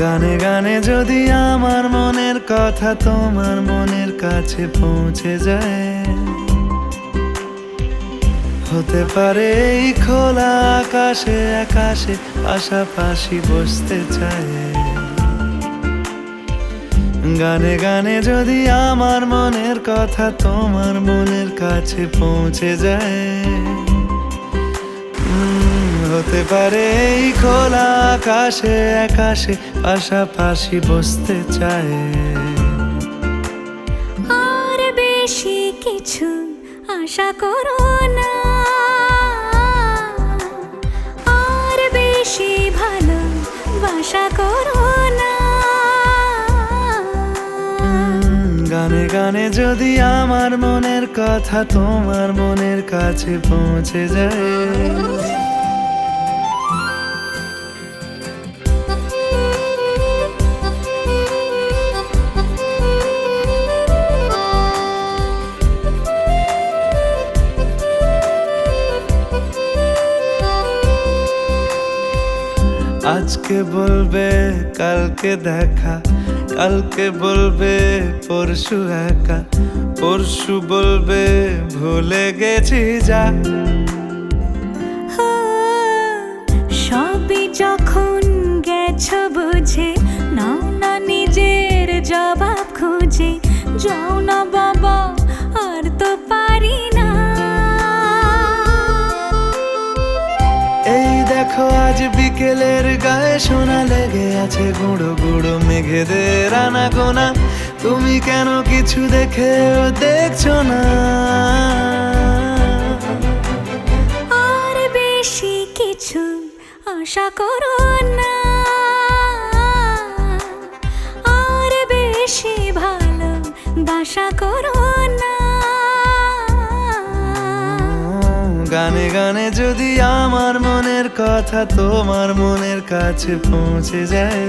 গানে গানে যদি আমার মনের কথা তোমার মনের কাছে পৌঁছে যায়, হতে পারে এই খোলা আকাশে আকাশে পাশাপাশি বসতে চায়। গানে গানে যদি আমার মনের কথা তোমার মনের কাছে পৌঁছে যায়, হতে পারে এই খোলা আকাশে আকাশে পাশাপাশি বসতে চায়। আর বেশি কিছু আশা করো না, আর বেশি ভালোবাসা করো না। গানে গানে যদি আমার মনের কথা তোমার মনের কাছে পৌঁছে যায়, আজকে বলবে কালকে দেখা, কালকে বলবে পরশু একা, পরশু বলবে ভুলে গেছি যা। সবই যখন গেছো বুঝে, নাও না নিজের জবাব খুঁজে। যাও না বাবা, আর তো পারি না। এই দেখো আজ বিকেলের গায়ে সোনা লেগে আছে গুঁড়ো গুঁড়ো মেঘেদের আনাগোনা। তুমি কেন কিছু দেখেও দেখছো না? আর বেশি কিছু আশা করো না, আর বেশি ভালোবাসা করো না। গানে গানে যদি আমার মনের কথা তোমার মনের কাছে পৌঁছে যায়,